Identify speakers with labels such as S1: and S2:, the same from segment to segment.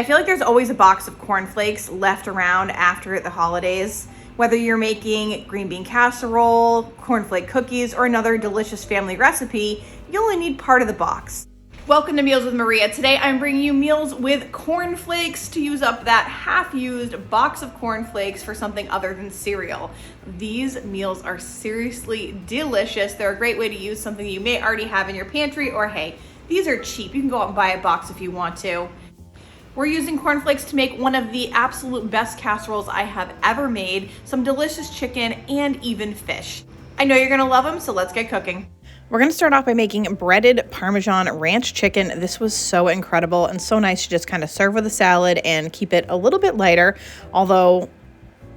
S1: I feel like there's always a box of cornflakes left around after the holidays. Whether you're making green bean casserole, cornflake cookies, or another delicious family recipe, you only need part of the box. Welcome to Meals with Maria. Today I'm bringing you meals with cornflakes to use up that half-used box of cornflakes for something other than cereal. These meals are seriously delicious. They're a great way to use something you may already have in your pantry, or hey, these are cheap. You can go out and buy a box if you want to. We're using cornflakes to make one of the absolute best casseroles I have ever made, some delicious chicken, and even fish. I know you're gonna love them, so let's get cooking. We're gonna start off by making breaded Parmesan ranch chicken. This was so incredible and so nice to just kind of serve with a salad and keep it a little bit lighter, although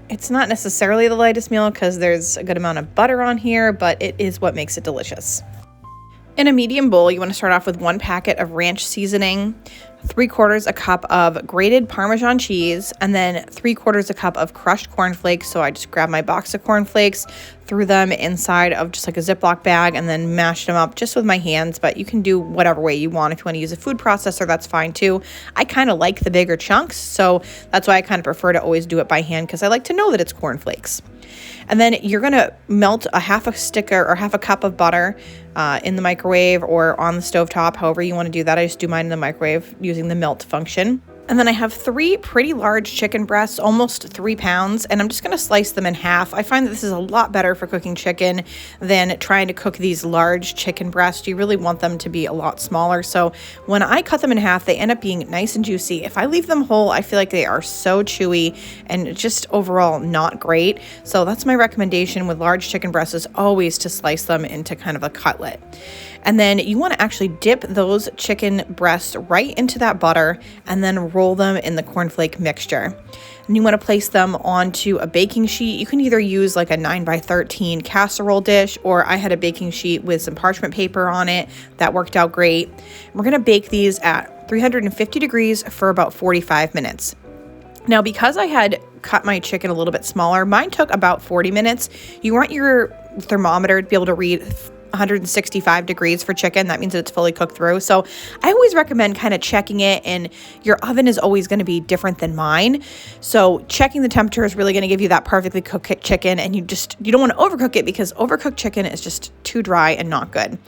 S1: it's not necessarily the lightest meal because there's a good amount of butter on here, but it is what makes it delicious. In a medium bowl, you want to start off with 1 packet of ranch seasoning, 3/4 a cup of grated Parmesan cheese, and then 3/4 a cup of crushed cornflakes. So I just grabbed my box of cornflakes, threw them inside of just like a Ziploc bag, and then mashed them up just with my hands. But you can do whatever way you want. If you want to use a food processor, that's fine too. I kind of like the bigger chunks, so that's why I kind of prefer to always do it by hand because I like to know that it's cornflakes. And then you're going to melt a half a cup of butter in the microwave or on the stovetop, however you want to do that. I just do mine in the microwave using the melt function. And then I have 3 pretty large chicken breasts, almost 3 pounds, and I'm just going to slice them in half. I find that this is a lot better for cooking chicken than trying to cook these large chicken breasts. You really want them to be a lot smaller. So when I cut them in half, they end up being nice and juicy. If I leave them whole, I feel like they are so chewy and just overall not great. So that's my recommendation with large chicken breasts, is always to slice them into kind of a cutlet. And then you want to actually dip those chicken breasts right into that butter and then roll them in the cornflake mixture. And you want to place them onto a baking sheet. You can either use like a 9x13 casserole dish, or I had a baking sheet with some parchment paper on it. That worked out great. We're going to bake these at 350 degrees for about 45 minutes. Now, because I had cut my chicken a little bit smaller, mine took about 40 minutes. You want your thermometer to be able to read 165 degrees for chicken. That means that it's fully cooked through. So I always recommend kind of checking it, and your oven is always going to be different than mine. So checking the temperature is really going to give you that perfectly cooked chicken, and you don't want to overcook it because overcooked chicken is just too dry and not good.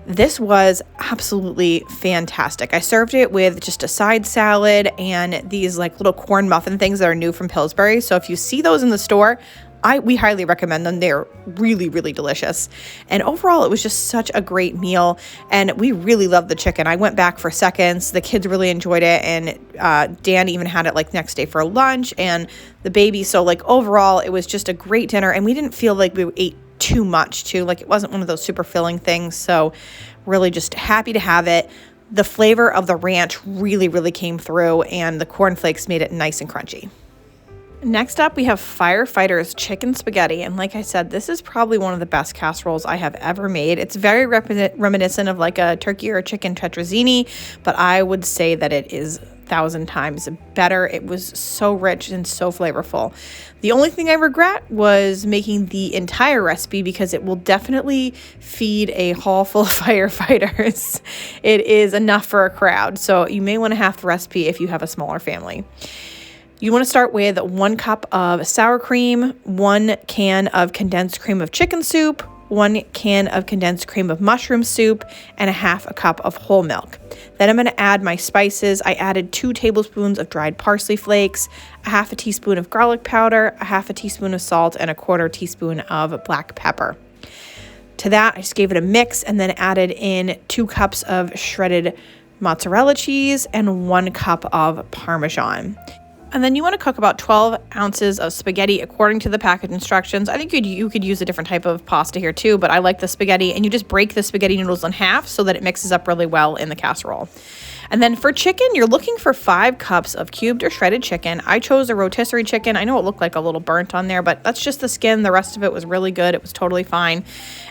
S1: This was absolutely fantastic. I served it with just a side salad and these like little corn muffin things that are new from Pillsbury. So if you see those in the store, we highly recommend them. They're really, really delicious. And overall, it was just such a great meal. And we really loved the chicken. I went back for seconds. The kids really enjoyed it. And Dan even had it like next day for lunch, and the baby. So like overall, it was just a great dinner. And we didn't feel like we ate too much too. Like it wasn't one of those super filling things. So really just happy to have it. The flavor of the ranch really, really came through, and the cornflakes made it nice and crunchy. Next up, we have Firefighters chicken spaghetti. And like I said, this is probably one of the best casseroles I have ever made. It's very reminiscent of like a turkey or a chicken tetrazzini, but I would say that it is 1,000 times better. It was so rich and so flavorful. The only thing I regret was making the entire recipe because it will definitely feed a hall full of firefighters. It is enough for a crowd, so you may want to half the recipe if you have a smaller family. You want to start with 1 cup of sour cream, 1 can of condensed cream of chicken soup, 1 can of condensed cream of mushroom soup, and 1/2 cup of whole milk. Then I'm going to add my spices. I added 2 tablespoons of dried parsley flakes, 1/2 teaspoon of garlic powder, 1/2 teaspoon of salt, and 1/4 teaspoon of black pepper. To that, I just gave it a mix and then added in 2 cups of shredded mozzarella cheese and 1 cup of Parmesan. And then you want to cook about 12 ounces of spaghetti according to the package instructions. I think you could use a different type of pasta here too, but I like the spaghetti. And you just break the spaghetti noodles in half so that it mixes up really well in the casserole. And then for chicken, you're looking for 5 cups of cubed or shredded chicken. I chose a rotisserie chicken. I know it looked like a little burnt on there, but that's just the skin. The rest of it was really good. It was totally fine.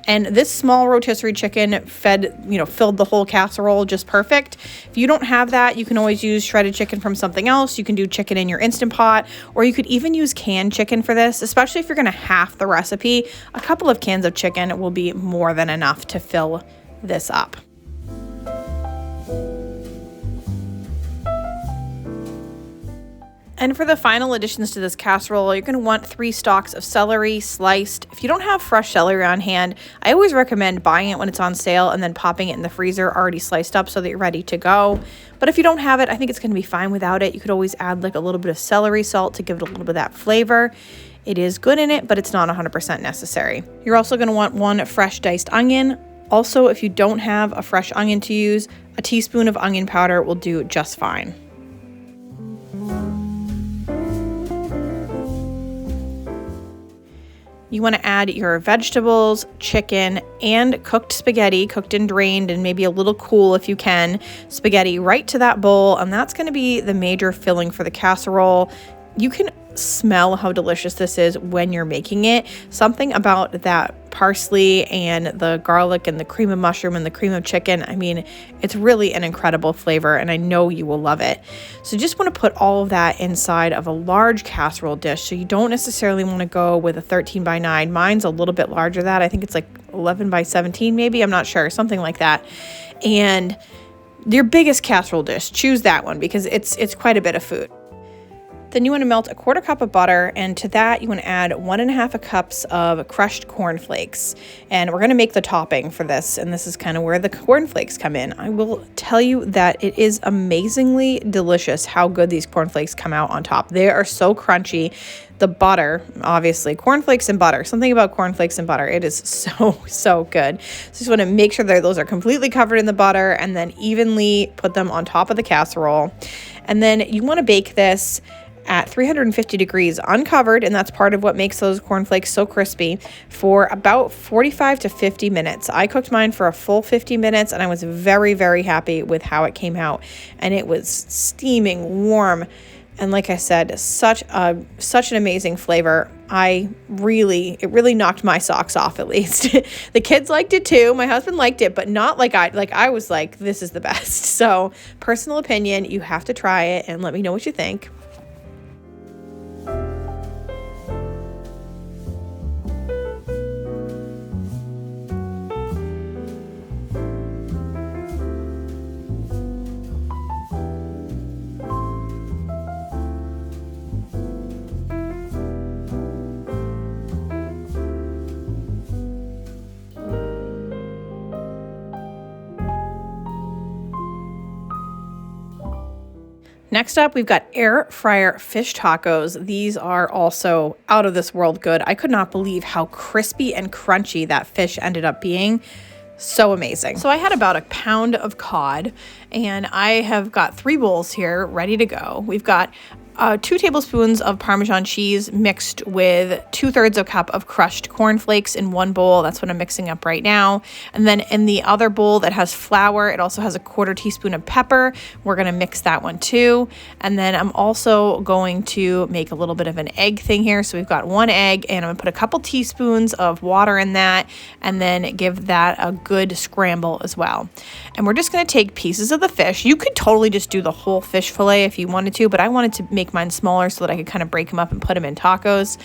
S1: And this small rotisserie chicken filled the whole casserole just perfect. If you don't have that, you can always use shredded chicken from something else. You can do chicken in your Instant Pot, or you could even use canned chicken for this, especially if you're going to half the recipe. A couple of cans of chicken will be more than enough to fill this up. And for the final additions to this casserole, you're going to want 3 stalks of celery sliced. If you don't have fresh celery on hand, I always recommend buying it when it's on sale and then popping it in the freezer already sliced up so that you're ready to go. But if you don't have it, I think it's going to be fine without it. You could always add like a little bit of celery salt to give it a little bit of that flavor. It is good in it, but it's not 100% necessary. You're also going to want 1 fresh diced onion. Also, if you don't have a fresh onion to use, a teaspoon of onion powder will do just fine. You want to add your vegetables, chicken, and cooked spaghetti, cooked and drained and maybe a little cool if you can, spaghetti right to that bowl, and that's going to be the major filling for the casserole. You can smell how delicious this is when you're making it. Something about that parsley and the garlic and the cream of mushroom and the cream of chicken. I mean, it's really an incredible flavor and I know you will love it. So you just want to put all of that inside of a large casserole dish. So you don't necessarily want to go with a 13 by 9. Mine's a little bit larger than that. I think it's like 11 by 17 maybe. I'm not sure. Something like that. And your biggest casserole dish, choose that one because it's quite a bit of food. Then you want to melt a 1/4 cup of butter, and to that you want to add 1.5 cups of crushed cornflakes. And we're going to make the topping for this, and this is kind of where the cornflakes come in. I will tell you that it is amazingly delicious how good these cornflakes come out on top. They are so crunchy. The butter, obviously, cornflakes and butter, something about cornflakes and butter. It is so good. So just want to make sure that those are completely covered in the butter and then evenly put them on top of the casserole. And then you want to bake this at 350 degrees uncovered, and that's part of what makes those cornflakes so crispy, for about 45 to 50 minutes. I cooked mine for a full 50 minutes and I was very happy with how it came out, and it was steaming warm. And like I said, such an amazing flavor. It really knocked my socks off, at least. The kids liked it too. My husband liked it, but not like I was like, this is the best. So personal opinion, you have to try it and let me know what you think. Next up, we've got air fryer fish tacos. These are also out of this world good. I could not believe how crispy and crunchy that fish ended up being. So amazing. So I had about 1 pound of cod, and I have got 3 bowls here ready to go. We've got 2 tablespoons of Parmesan cheese mixed with 2/3 cup of crushed cornflakes in one bowl. That's what I'm mixing up right now. And then in the other bowl that has flour, it also has a 1/4 teaspoon of pepper. We're going to mix that one too. And then I'm also going to make a little bit of an egg thing here. So we've got 1 egg, and I'm going to put a couple teaspoons of water in that and then give that a good scramble as well. And we're just going to take pieces of the fish. You could totally just do the whole fish fillet if you wanted to, but I wanted to make mine smaller so that I could kind of break them up and put them in tacos,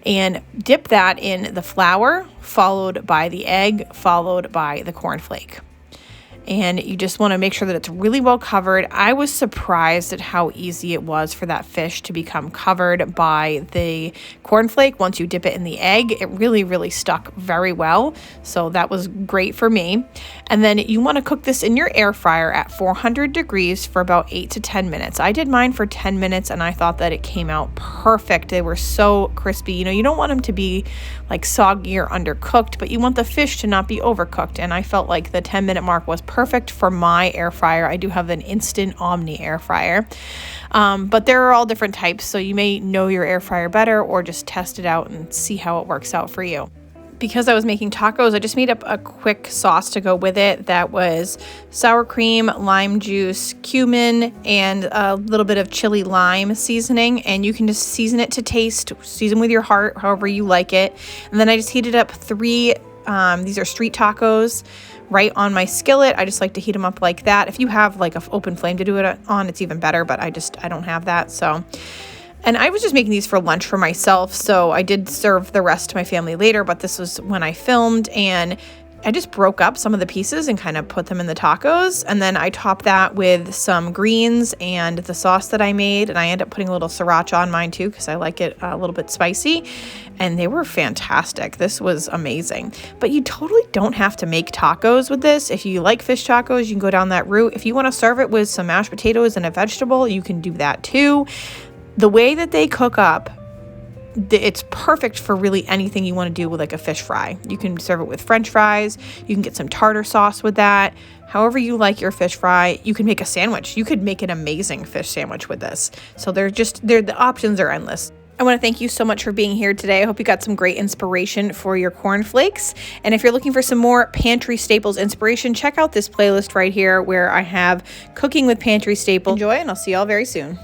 S1: and dip that in the flour, followed by the egg, followed by the cornflake. And you just want to make sure that it's really well covered. I was surprised at how easy it was for that fish to become covered by the cornflake. Once you dip it in the egg, it really stuck very well. So that was great for me. And then you want to cook this in your air fryer at 400 degrees for about 8 to 10 minutes. I did mine for 10 minutes and I thought that it came out perfect. They were so crispy. You know, you don't want them to be like soggy or undercooked, but you want the fish to not be overcooked. And I felt like the 10-minute mark was perfect for my air fryer. I do have an instant Omni air fryer, but there are all different types, so you may know your air fryer better or just test it out and see how it works out for you. Because I was making tacos, I just made up a quick sauce to go with it that was sour cream, lime juice, cumin, and a little bit of chili lime seasoning. And you can just season it to taste, season with your heart, however you like it. And then I just heated up 3, these are street tacos, right on my skillet. I just like to heat them up like that. If you have like an open flame to do it on, it's even better, but I don't have that, so. And I was just making these for lunch for myself, so I did serve the rest to my family later, but this was when I filmed. And I just broke up some of the pieces and kind of put them in the tacos. And then I topped that with some greens and the sauce that I made. And I ended up putting a little sriracha on mine too, because I like it a little bit spicy. And they were fantastic. This was amazing. But you totally don't have to make tacos with this. If you like fish tacos, you can go down that route. If you want to serve it with some mashed potatoes and a vegetable, you can do that too. The way that they cook up, it's perfect for really anything you want to do with like a fish fry. You can serve it with French fries. You can get some tartar sauce with that. However you like your fish fry, you can make a sandwich. You could make an amazing fish sandwich with this. So the options are endless. I want to thank you so much for being here today. I hope you got some great inspiration for your cornflakes. And if you're looking for some more pantry staples inspiration, check out this playlist right here where I have cooking with pantry staples. Enjoy, and I'll see y'all very soon.